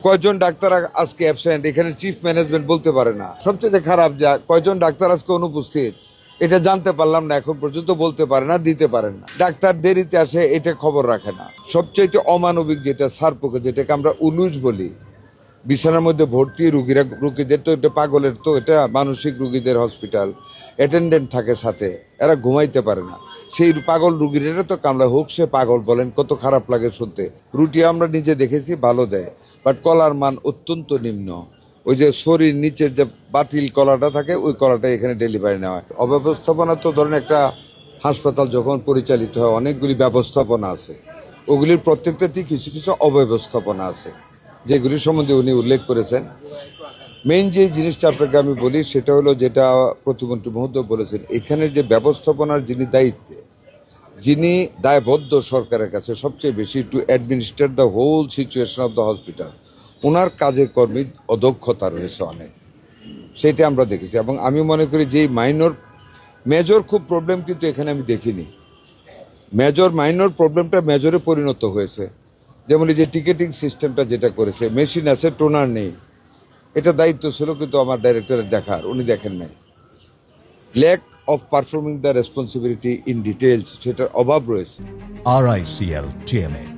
কয়জন ডাক্তার আজকে অ্যাবসেন্ট এখানে চিফ ম্যানেজমেন্ট বলতে পারে না। সবচেয়ে খারাপ যা কয়জন ডাক্তার আজকে অনুপস্থিত এটা জানতে পারলাম না, এখন পর্যন্ত বলতে পারে না, দিতে পারেন না। ডাক্তার দেরিতে আসে এটা খবর রাখে না। সবচেয়ে অমানবিক যেটা সারপোকা, যেটাকে আমরা উলুশ বলি, বিছানার মধ্যে ভর্তি রুগীদের তো এটা পাগলের, তো এটা মানসিক রুগীদের হসপিটাল, অ্যাটেন্ডেন্ট থাকে সাথে, এরা ঘুমাইতে পারে না। সেই পাগল রুগীরা তো কামলা হোক, সে পাগল বলেন, কত খারাপ লাগে শুনতে। রুটি আমরা নিজে দেখেছি ভালো দেয়, বাট কলার মান অত্যন্ত নিম্ন। ওই যে শরীর নিচের যে বাতিল কলাটা থাকে, ওই কলাটা এখানে ডেলিভারি নেওয়া হয়। অব্যবস্থাপনা তো ধরেন একটা হাসপাতাল যখন পরিচালিত হয় অনেকগুলি ব্যবস্থাপনা আছে, ওগুলির প্রত্যেকটাতেই কিছু কিছু অব্যবস্থাপনা আছে, যেগুলি সম্বন্ধে উনি উল্লেখ করেছেন। মেইন যে জিনিসটা আপনাকে আমি বলি সেটা হলো, যেটা প্রতিমন্ত্রী মহোদয় বলেছেন, এখানের যে ব্যবস্থাপনার যিনি দায়বদ্ধ সরকারের কাছে সবচেয়ে বেশি to administrate the whole situation of the hospital, ওনার কাজে কর্মী অদক্ষতা রয়েছে অনেক, সেটা আমরা দেখেছি। এবং আমি মনে করি যে মেজর খুব প্রবলেম কিন্তু এখানে আমি দেখিনি। মাইনর প্রবলেমটা মেজরে পরিণত হয়েছে। যেমন এই যে টিকেটিং সিস্টেমটা যেটা করেছে, মেশিন আছে, টোনার নেই, এটা দায়িত্ব ছিল কিন্তু আমার ডাইরেক্টরের দেখার, উনি দেখেন নাই। Lack of performing the responsibility in details, সেটার অভাব রয়েছে। RICL TMX,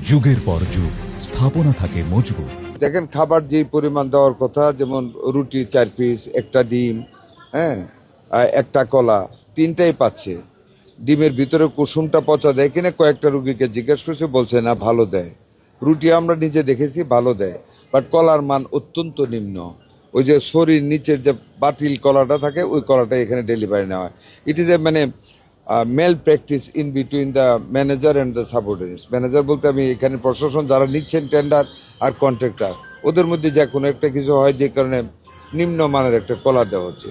যুগের পর যুগ স্থাপনা থাকে মজবুত। দেখেন খাবার যেই পরিমাণ দেওয়ার কথা, যেমন রুটি 4 পিস, একটা ডিম, হ্যাঁ, একটা কলা, 3টাই পাচ্ছে। ডিমের ভিতরে কুসুমটা পচা দেয় কিনা কয়েকটা রুগীকে জিজ্ঞেস করছে, বলছে না ভালো দেয়। রুটি আমরা নিজে দেখেছি ভালো দেয়, বাট কলার মান অত্যন্ত নিম্ন। ওই যে শরীর নিচের যে বাতিল কলাটা থাকে, ওই কলাটা এখানে ডেলিভারি নেওয়া হয়। It is a malpractice in between the manager and the subordinates. Manager বলতে আমি এখানে প্রশাসন যারা নিচ্ছেন টেন্ডার আর কন্ট্রাক্টর, ওদের মধ্যে যে কোনো একটা কিছু হয়, যে কারণে নিম্নমানের একটা কলা দেওয়া হচ্ছে।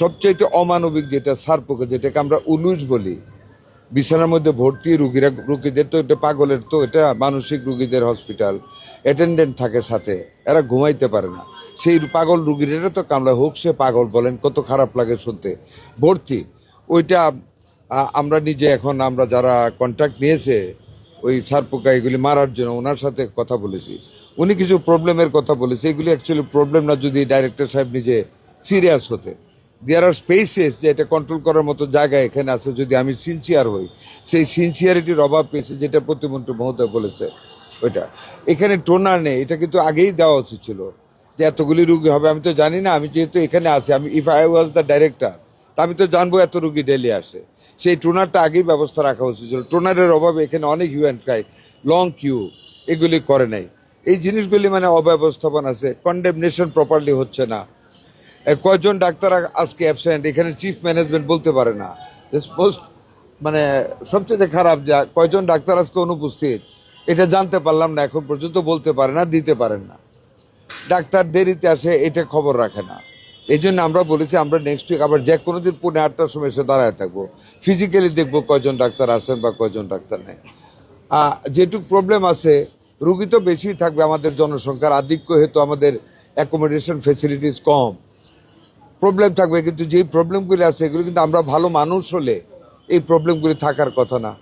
সবচেয়ে অমানবিক যেটা সারপোকা, যেটাকে আমরা উলুশ বলি, বিছানার মধ্যে ভর্তি রুগীদের তো এটা পাগলের, তো এটা মানসিক রুগীদের হসপিটাল, অ্যাটেন্ডেন্ট থাকে সাথে, এরা ঘুমাইতে পারে না। সেই পাগল রুগীরা তো কামলা হোক, সে পাগল বলেন, কত খারাপ লাগে শুনতে। ভর্তি ওইটা আমরা নিজে, এখন আমরা যারা কন্ট্রাক্ট নিয়েছে ওই সারপোকা এগুলি মারার জন্য, ওনার সাথে কথা বলেছি, উনি কিছু প্রবলেমের কথা বলেছে। এগুলি অ্যাকচুয়ালি প্রবলেম না, যদি ডাইরেক্টর সাহেব নিজে সিরিয়াস হতে। দেয়ার আর স্পেসেস, যে এটা কন্ট্রোল করার মতো জায়গা এখানে আছে, যদি আমি সিনসিয়ার হই। সেই সিনসিয়ারিটির অভাব পেয়েছে, যেটা প্রতিমন্ত্রী মহোদয় বলেছে। ওইটা এখানে টোনার নেই, এটা কিন্তু আগেই দেওয়া উচিত ছিল, যে এতগুলি রুগী হবে। আমি তো জানি না, আমি যেহেতু এখানে আছি, আমি if I was the director, তা আমি তো জানবো এত রুগী ডেলি আসে। সেই টোনারটা আগেই ব্যবস্থা রাখা উচিত ছিল। টোনারের অভাবে এখানে অনেক hue and cry, long queue, এগুলি করে নাই। এই জিনিসগুলি অব্যবস্থাপনা আছে, কন্ডেমনেশন প্রপারলি হচ্ছে না। কয়জন ডাক্তার আজকে অ্যাবসেন্ট এখানে চিফ ম্যানেজমেন্ট বলতে পারে না। মোস্ট সবচেয়ে খারাপ যা কয়জন ডাক্তার আজকে অনুপস্থিত এটা জানতে পারলাম না, এখন পর্যন্ত বলতে পারে না, দিতে পারেন না। ডাক্তার দেরিতে আসে এটা খবর রাখে না। এই জন্য আমরা বলেছি আমরা নেক্সট উইক আবার যে কোনো দিন 8:30টার সময় এসে দাঁড়ায় থাকবো, ফিজিক্যালি দেখবো কয়জন ডাক্তার আছেন বা কয়জন ডাক্তার নেই। যেটুক প্রবলেম আছে, রুগী তো বেশি থাকবে, আমাদের জনসংখ্যার আধিক্য হেতু আমাদের অ্যাকোমোডেশন ফেসিলিটিস কম, প্রবলেম থাকবে। কিন্তু যেই প্রবলেমগুলি আছে, এগুলো কিন্তু আমরা ভালো মানুষ হলে এই প্রবলেমগুলি থাকার কথা না।